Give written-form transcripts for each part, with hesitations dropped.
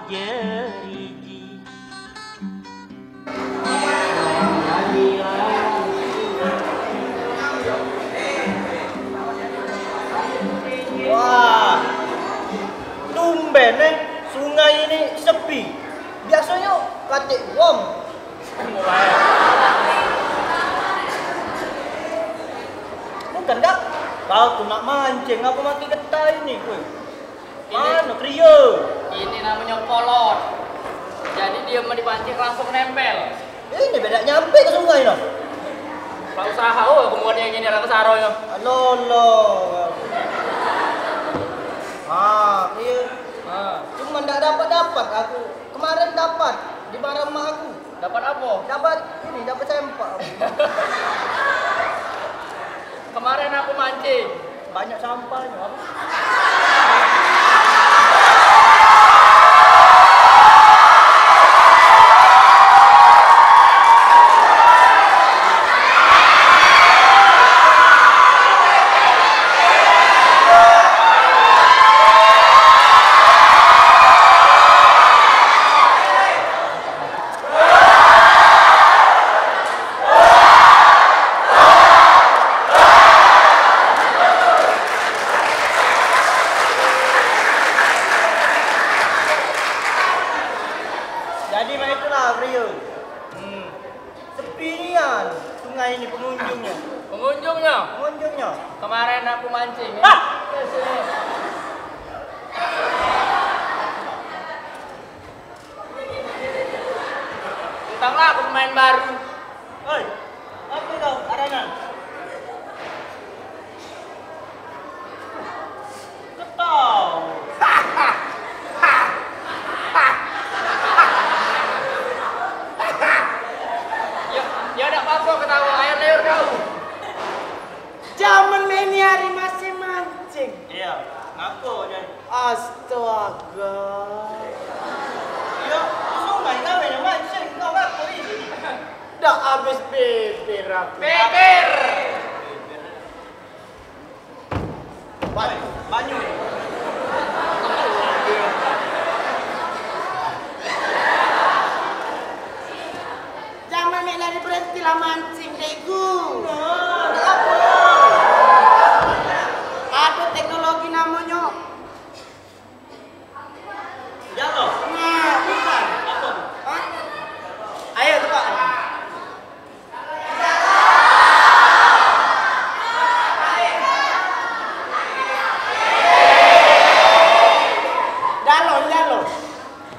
jeriji. Wah, tumben sungai ini sepi. Biasanya katik wong. Bukan dak? Kau tuh nak mancing, apa mati getah ini? Mana Krio? Ini namanya kolot. Jadi dia mau dipancing langsung nempel. Ini beda nyampe ke sungai no. Kalau usaha, kemudian yang gini rata saro ya. Lolo. Iya. Cuma ndak dapat aku. Kemarin dapat di barang mak aku. Dapat apa? Dapat sempak. Kemarin aku mancing. Banyak sampahnya. Apa? Jadi itulah Rio. Sepian sungai ini pengunjungnya. Pengunjungnya? Kemarin aku mancing. Entahlah aku pemain baru. Oi, apa kau Aranan? Ketau. Ya enggak apa-apa ketawa, ayo liur kau. Zaman ini hari masih mancing. Iya, ngaku jadi. Astaga. Iya, sungai kau yang mancing, kau ngaku ini. Dah habis bibir aku. Pikir. Banyu. Zaman ini lari berhenti lah mancing, Degu. Ada teknologi namanya. Jalo. Nah, bukan. Apa? Hah? Ayo tebak. Jalo.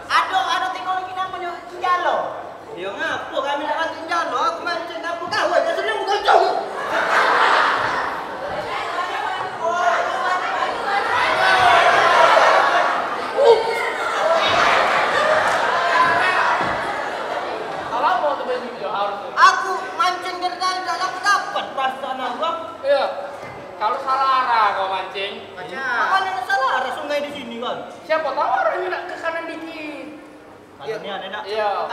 Ada teknologi namanya jalo. Ya ngapu kami nak mancing jalo, aku mancing ngapu kau aja senang bukan jauh. Kalau mau tuh begitu harus. Aku mancing dari tadi tak dapat perasaan aku. Iya. Kalau salah arah kau mancing. Makanya salah ada sungai di sini kan. Siapa tahu arahnya nak ke kanan dikit. Ini ada nak. Iya.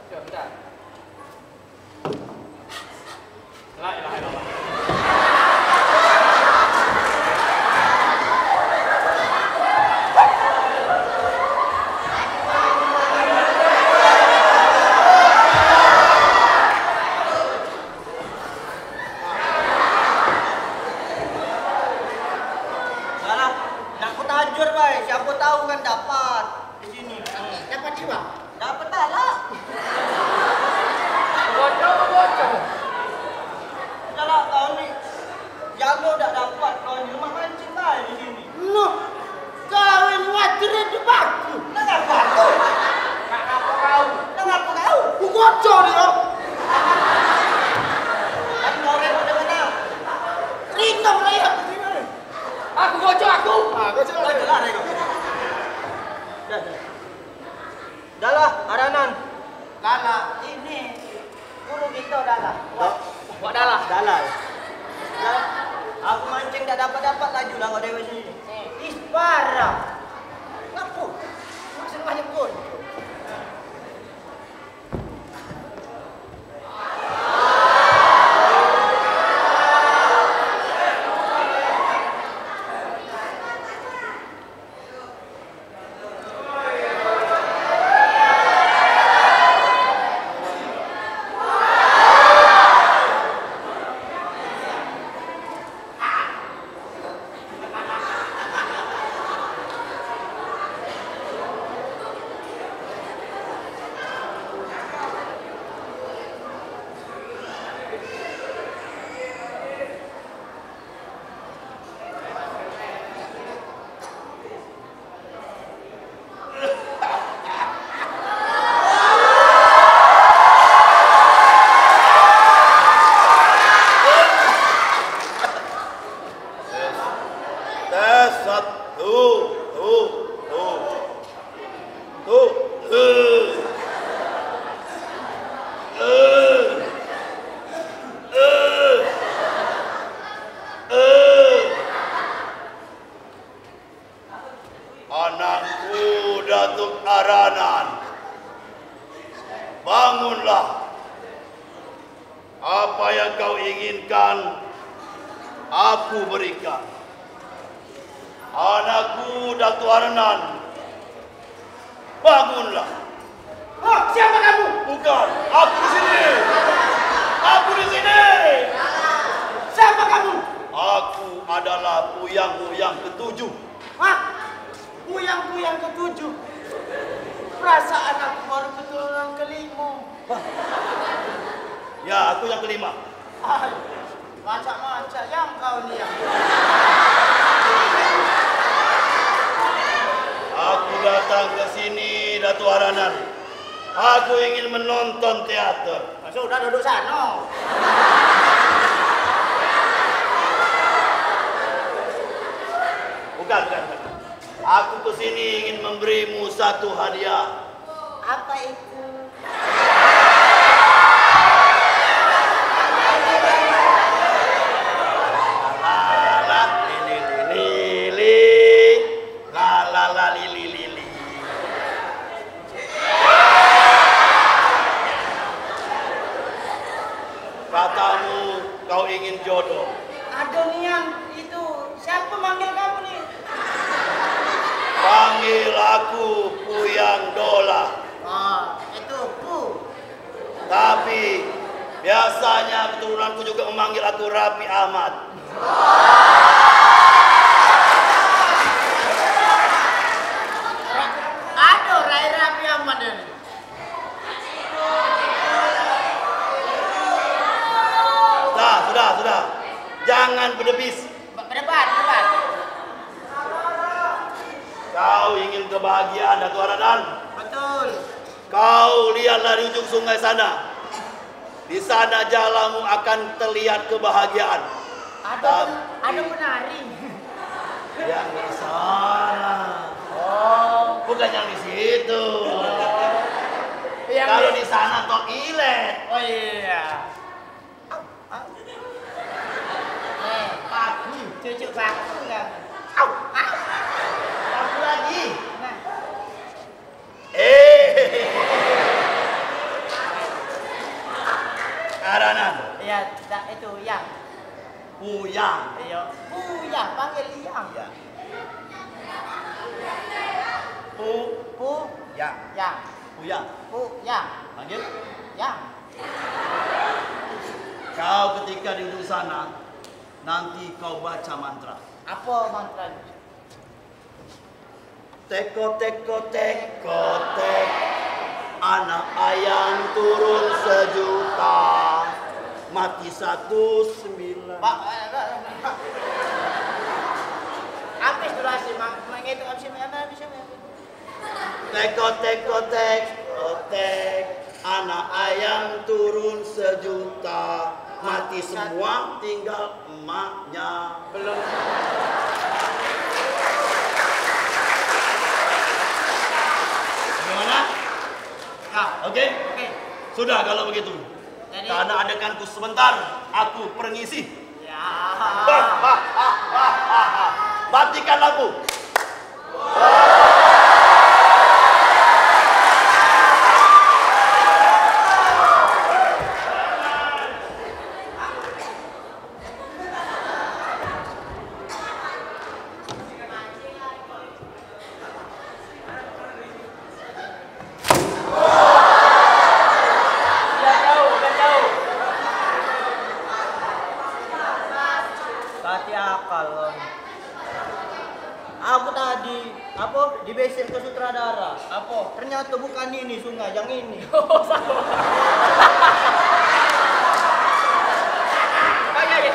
Bentar. La ilaha illallah. Salah. Nak ku tajur baik. Siapa tahu kan dapat di sini. Dapat juga. Dapat tak lah. Bocor. Salah kau ni. Jago tak dapat kau ni rumah mancing baik di sini. No. Kau yang ngatur itu baku. Kenapa aku? Kak apa kau? Kenapa kau? Ku gocor ya. Kan kau repot dengan aku. Ringkam lehat begini. Aku gocok aku. Gocor Kau jelas kau. Dah lah, Aranan. Lala, ini guru kita Lala. Buat dalah. Dah lah. Dah. Aku mancing tak dapat laju lah kau dari sini. Parah. Ngapu? Masih banyak pun. Tuh. Anakku Datuk Aranan, bangunlah. Apa yang kau inginkan, aku berikan. Anakku Datuk Aranan, bangunlah. Oh, siapa kamu? Bukan, aku di sini. Aku di sini. Siapa kamu? Aku adalah Puyangmu yang ketujuh. Hah? Puyangku yang ketujuh. Perasaan aku baru keturunan kelima. Ya, aku yang kelima. Macam-macam yang kau ni yang. Aku datang ke sini, Datuk Aranan. Aku ingin menonton teater. Sudah duduk sana. Bukan. Aku ke sini ingin memberimu satu hadiah. Apa itu? Katamu kau ingin jodoh. Aduh Niang, itu siapa manggil kamu nih? Panggil aku Puyang Dola. Oh, itu Pu. Tapi biasanya keturunanku juga memanggil aku Rapi Ahmad. Aduh, Rapi Ahmad ini. Sudah. Jangan berdebis. Berdebat. Kau ingin kebahagiaan, Datuk Aranan? Betul. Kau lihatlah di ujung sungai sana. Di sana jalanmu akan terlihat kebahagiaan. Ada penari. Yang di sana. Oh, bukan yang di situ. Kalau di sana toilet. Oh iya. Aku, cucu aku kan. Aku lagi. Nah. Aranan. Ya, itu yang. Puyang. Iya. Yang panggil yang. Ya. Yang. Puyang. Yang. Panggil. Yang. Kau ketika di ujung sana, nanti kau baca mantra. Apa mantra? Teko teko teko tek, anak ayam turun 1.000.000, mati 1.900.000. Pak, habis durasi menghitung habis. Teko teko teko tek, anak ayam turun 1.000.000, mati semua tinggal emaknya. Belum. Gimana? Ya. Oke? Oke. Sudah kalau begitu. Jadi, Karena adeganku sebentar, aku permisi. ya. Matikan lampu. Aku tadi dibeser ke sutradara. Apa? Ternyata bukan ini sungai, yang ini. Oh, salah. Ya.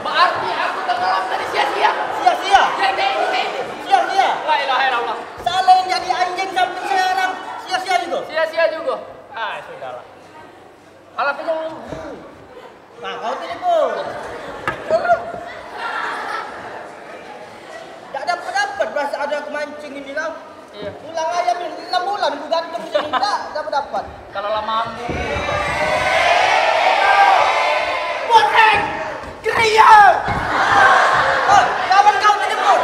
Berarti aku tenggelam tadi sia-sia. Sia-sia. Jadi ini. Sia-sia. La ilaha illallah. Salah yang jadi anjing sampai sekarang. Sia-sia juga. Sia-sia juga. Sudahlah. Alah pinjam. Nah, kau telepon. Tak dapat berasa ada kemancing ini lah. Iya. Tulang ayam ini 6 bulan ku gantung jadi enggak dapat. Kalau lama ambu. Goreng! Geria! Oh, kawan kau menjemput.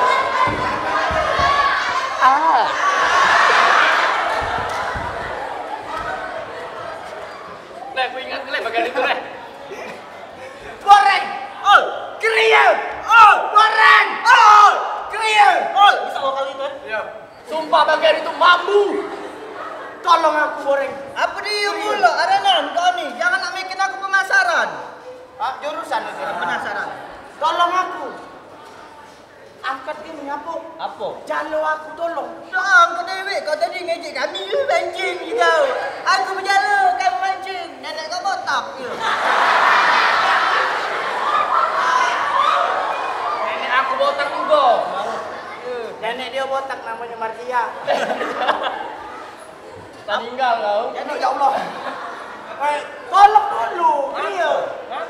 Lek, aku ingat lek bagian itu lek. Goreng! Oh, Geria! Oh! Goreng! Oh! Geria! oh, bisa kau kali itu kan? Iya. Sumpah bagian itu mambu. Tolong aku goreng. Apa dia pula? Aranan kau nih, jangan nak bikin aku pemasaran. Jurusan itu. Penasaran. Tolong aku. Angkat ini apa? Apa? Jalo aku tolong. Jangan kau dewe, kau tadi ngejek kami mancing kau. Aku berjala, kamu mancing. Nenek kau botak. Nenek aku botak juga. Nenek dia botak namanya Martia. Tak tinggal kau. Ya Allah. Tolong dulu. Iya.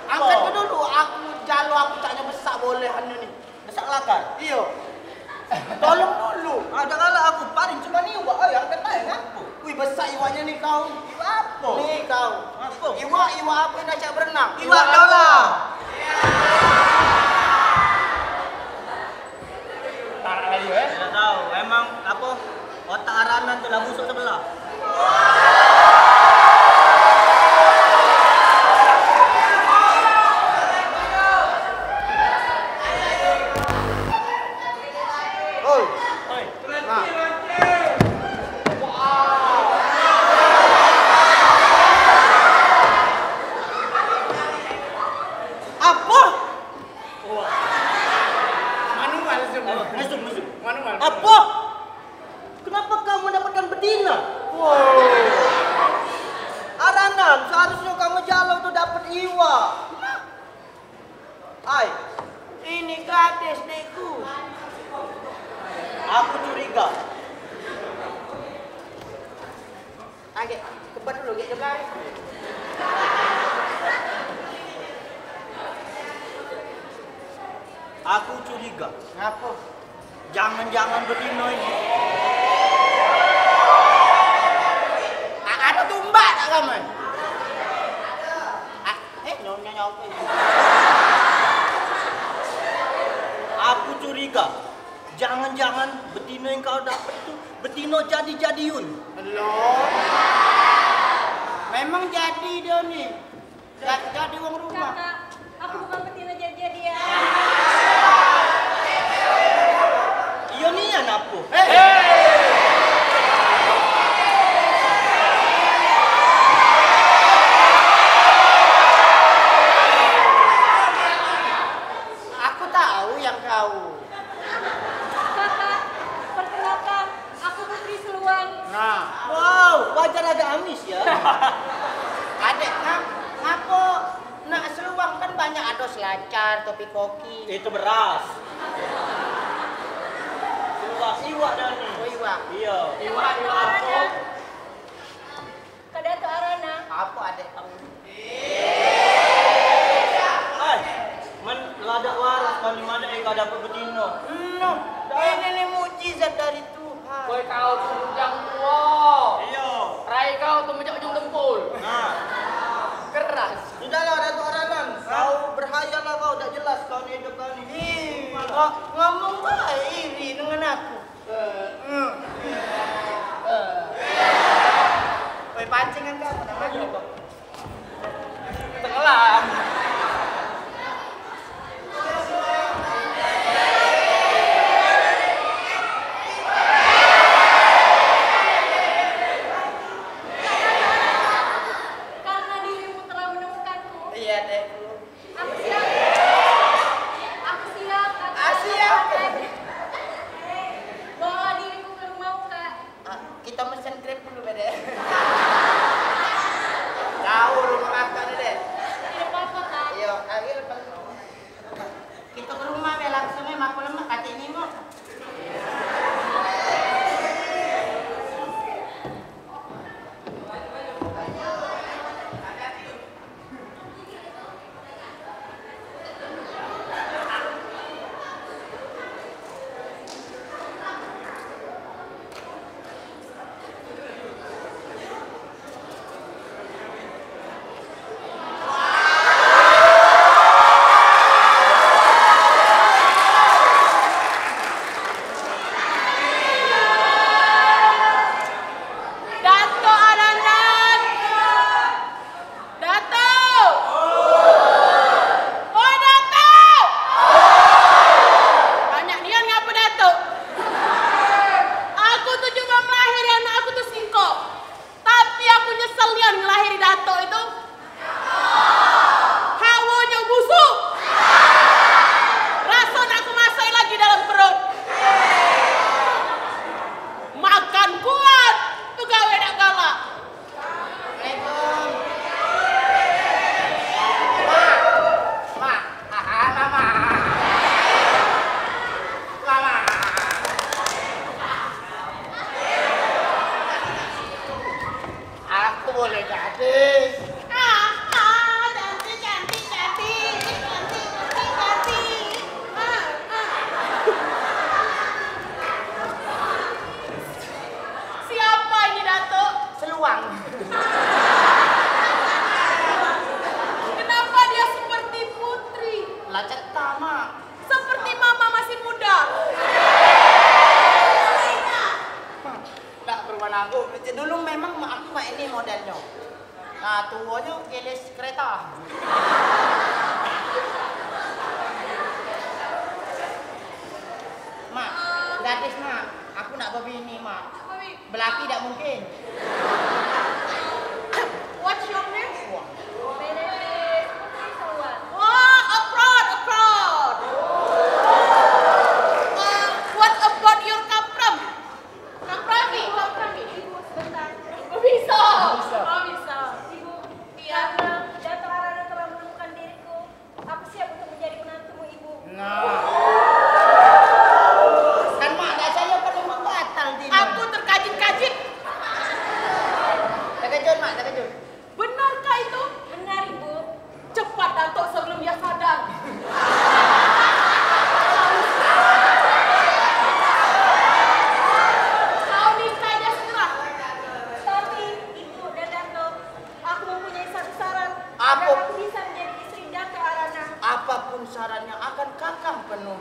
Angkat ke dulu. Aku jalo aku taknya besar boleh anu ni. Besar lakar. Iya. Tolong dulu. Ada kala aku paling cuma ni iwa, ay angkat aja ngaku. Wih besar iwanya ni kau. Iwa apa? Nih kau. Apa? Iwa apa yang ajak berenang? Iwa dola. Tarik lagi eh. Tidak tahu, emang apa? Otak aranan tu lah busuk sebelah. Oi. Oi, Nah. apa? Manual semua. Mesum. Manual. Apa? Kenapa kau mendapatkan betina? Wow. Aranan, seharusnya kamu jalan tu dapat iwa. Ay, Ini gadis dekku. aku curiga. Agak kebat dulu gak juga. Aku curiga. Ngapa? Jangan-jangan betina ini. Ada tumbak tak kamu? Nyonya apa ini? Aku curiga. Jangan-jangan betina yang kau dapat tu betina jadi-jadiun. Loh. Memang jadi dia ni. Jadi uang rumah. Kakak, aku bukan betina jadi-jadian. Iya ni yang apa? Aku tahu yang kau. Kakak, perkenalkan, aku Putri Seluang. Nah, Wow, wajar ada amis ya. adek ngapa nak seluang kan banyak ada selacar, topi koki. Itu beras. Luas iwak dah ni. Oh iya. Iya. Iwa apa? Kada tu Arana. Apa adek kamu? Ay, man ladak waras kami mana kau dapat betina. No, ini ni mukjizat dari Tuhan. Kau kau tunjang tua. Iya. Rai kau tu macam ujung dempul. Nah, Keras. sudahlah Datuk Aranan. Kau berhayalah kau, tak jelas kau ni hidup kau ni. Ngomong baik iri dengan aku. Woi pancingan kau namanya kok. Tenggelam. Karena dirimu telah menemukanku. Iya dek. Aku siap. Aku siap. Siap. Bawa diriku ke rumahmu, Kak. Kita mesen grab dulu bede. Jauh rumah kakak ni dek. Tidak apa-apa, Kak. Iya, akhir lepas. Kita ke rumah be langsung maku lemak kacik ni mo. seluang. Kenapa dia seperti putri? Lah cetak, Mak. Seperti mama masih muda. Nggak berwarna aku. Dulu memang aku mak ini modelnya. Nah, tuanya geles kereta. Mak, gadis mak. Aku nak berbini mak. Belaki tak mungkin. What's your name? Benefit Putri Sawan. Oh, abroad. What about your come from? Come from me. Ibu sebentar. Bisa. Oh bisa. Ibu, karena Dato' Arana telah menemukan diriku, aku siap untuk menjadi menantumu ibu. Nah. Kan mak dah saya perlu membatal dia. Aku terkajit-kajit. Terkejut mak, terkejut. Benarkah itu? Benar ibu. Cepat Dato' sebelum dia sadar. Kau nikahnya segera. Tapi ibu dan Dato', aku mempunyai satu syarat. Apa? Agar aku bisa menjadi istri Dato' Arana. Apapun sarannya akan kakang penuh.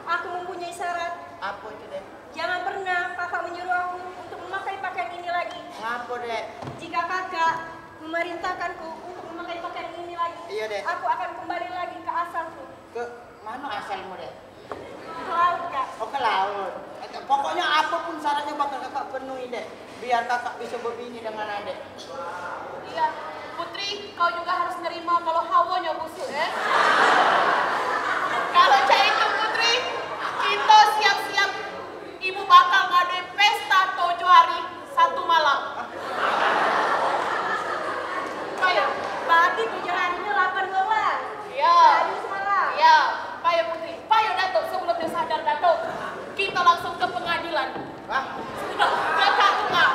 Aku mempunyai syarat. Apa itu dek? Jangan pernah kakak menyuruh aku untuk memakai pakaian ini lagi. Ngapa dek? Jika kakak memerintahkanku untuk memakai pakaian ini lagi, Iya, Dek. aku akan kembali lagi ke asalku. Ke mana asalmu dek? Ke laut, Kak. Oh ke laut. Pokoknya apapun sarannya bakal kakak penuhi dek. Biar kakak bisa berbini dengan adek. Iya, Putri, kau juga harus nerima kalau hawanya busuk, ya. Kalau cak itu Putri, kita siap-siap. Ibu bakal ngadain pesta 7 hari 1 malam. Ayo, Berarti 7 harinya 8 iya. Hari semalam. Iya, payo Putri, payo Dato' sebelum dia sadar Dato'. Kita langsung ke pengadilan. Wah. Kakak enggak.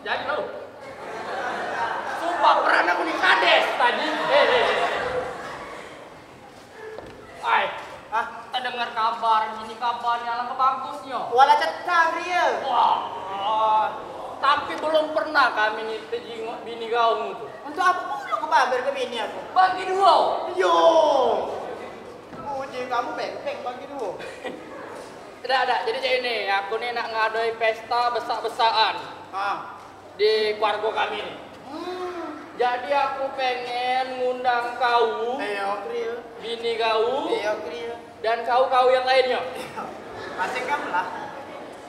Jadi lo. Sumpah peran aku di kades tadi. Ay, kita dengar kabar, ini kabarnya alangkah bagusnya. Wala cetak dia. Wah, tapi belum pernah kami nih tejingok bini kau tuh. Untuk apa pula aku babar ke bini aku? Bagi dua. Yo. Puji kamu beng bagi dua. Tidak. Jadi kayak ini, aku nih nak ngadoi pesta besar-besaran Ah. di keluarga kami nih. Jadi aku pengen ngundang kau, Ayo kriyo. bini kau, Ayo kriyo. dan kau-kau yang lainnya. Masih kamu lah.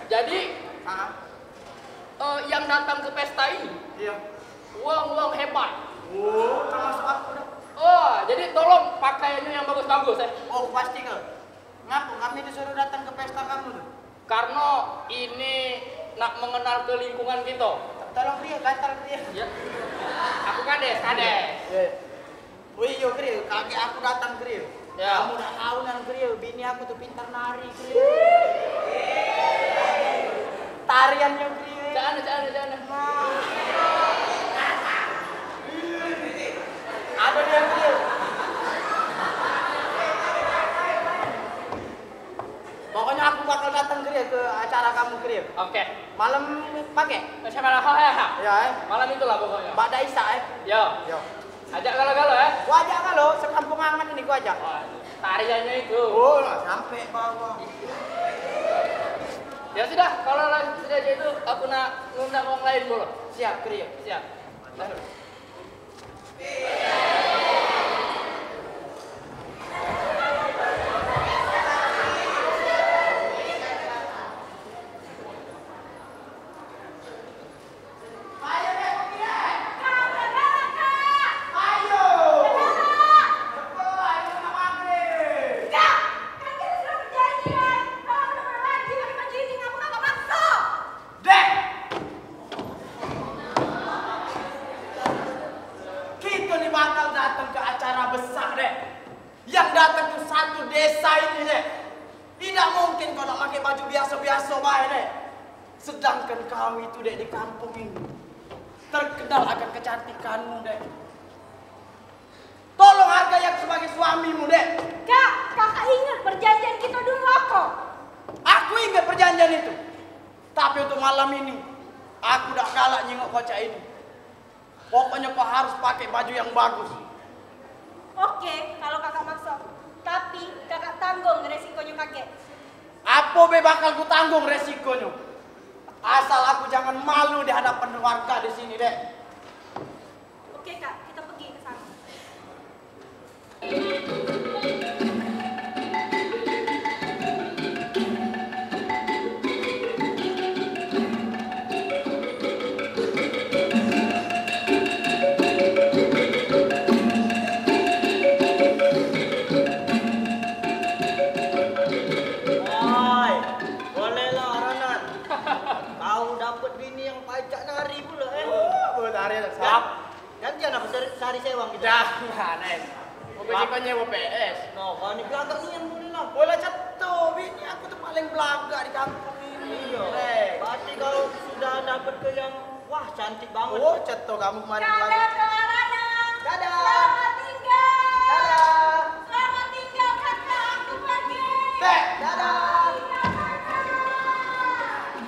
Jadi Ah. yang datang ke pesta ini Iya. uang hebat. Oh, termasuk aku dah. Oh, jadi tolong pakaiannya yang bagus-bagus ya. Oh, pasti ke. Ngapa kami disuruh datang ke pesta kamu tuh? Karena ini nak mengenal ke lingkungan kita. Tolong kriyo, gatal kriyo. Ya. Aku kades. Wih, yo kriyo, kaki aku datang kriyo. Ya. Kamu udah tahu nan kriyo, bini aku tuh pintar nari kriyo. Tariannya kriyo. Jangan. Ada dia kriyo. Pokoknya aku bakal datang kriyo ke acara kamu kriyo. Oke. Malam pakai? Siapa lah? Ya. Ya, Malam itulah pokoknya. Mbak Daisa Yo. Yo. Ajak galau-galau ya. Gua ajak kalau sekampung angan ini gua ajak. Wah, tariannya itu. Oh, sampai bawah. Ya sudah, kalau sudah itu aku nak ngundang orang lain boleh. Siap, kriyo. Siap. datang ke satu desa ini deh. Tidak mungkin kau nak pakai baju biasa-biasa baik deh. Sedangkan kau itu deh di kampung ini terkenal akan kecantikanmu deh. Tolong hargai aku sebagai suamimu deh. Kak, kakak ingat perjanjian kita dulu apa? Aku ingat perjanjian itu. Tapi untuk malam ini, aku tak galak nyengok bocah ini. Pokoknya kau harus pakai baju yang bagus. Oke, kalau kakak maksa. Tapi kakak tanggung resikonya kakek. Apa be bakal ku tanggung resikonya? Asal aku jangan malu di hadapan warga di sini deh. Oke kak, kita pergi ke sana. Hai, bolehlah Aranan. Kau dapat bini yang pajak nari pula Buat hari siap. Gantian apa sehari sewang kita? Jangan, Nen. Pokoknya kau nyewa PS. No, kau ni belakang ni yang boleh lah. Boleh ceto, bini aku tuh paling belaga di kampung ini. Iya. Berarti kau sudah dapat ke yang wah cantik banget. Oh, ceto kamu kemarin Dadah, belaga. Arana. Dadah. Selamat tinggal. Dadah. Selamat tinggal kakak, aku pergi. Teh, Dadah.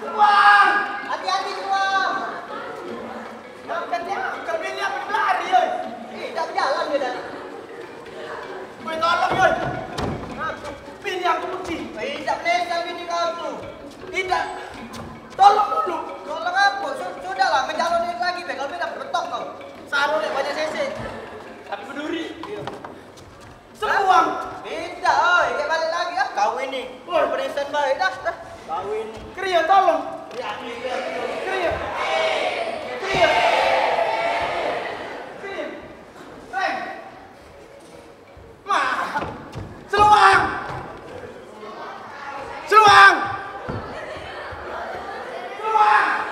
Tuang! Hati-hati semua. Angkat bini aku lari, oi. Tak berjalan dia tadi. Boleh tolong, oi. Bini aku benci. Tidak melesal bini kau tu. Tidak. Tolong dulu. Tolong apa? Sudahlah, mencalonin lagi be. Kalau tidak betok kau. Saru deh banyak sese. Tapi berduri. Sebuang. Tidak, oi. Kayak balik lagi ah. Kau ini. Oi. Perisan baik dah. Kau ini. Kriya tolong. Ya, Kriya. Kriya. Kriya. Reng. Ma. Seluang. Seluang. Seluang.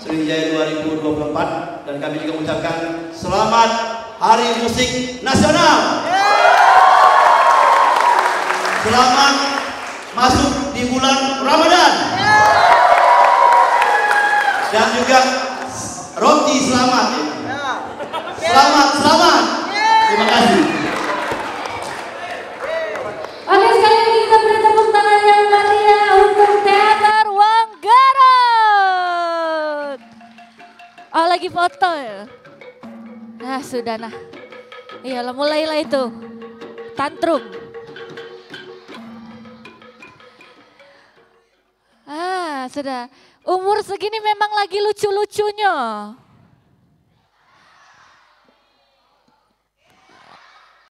Sriwijaya 2024 dan kami juga mengucapkan selamat Hari Musik Nasional. Selamat masuk di bulan Ramadan. Dan juga Roti selamat. Selamat. Terima kasih. Oke, sekali lagi kita beri tepuk tangan yang meriah untuk Teater Wanggarut. Oh, lagi foto ya? Nah, sudah nah. Iyalah, mulailah itu. Tantrum. Sudah. Umur segini memang lagi lucu-lucunya.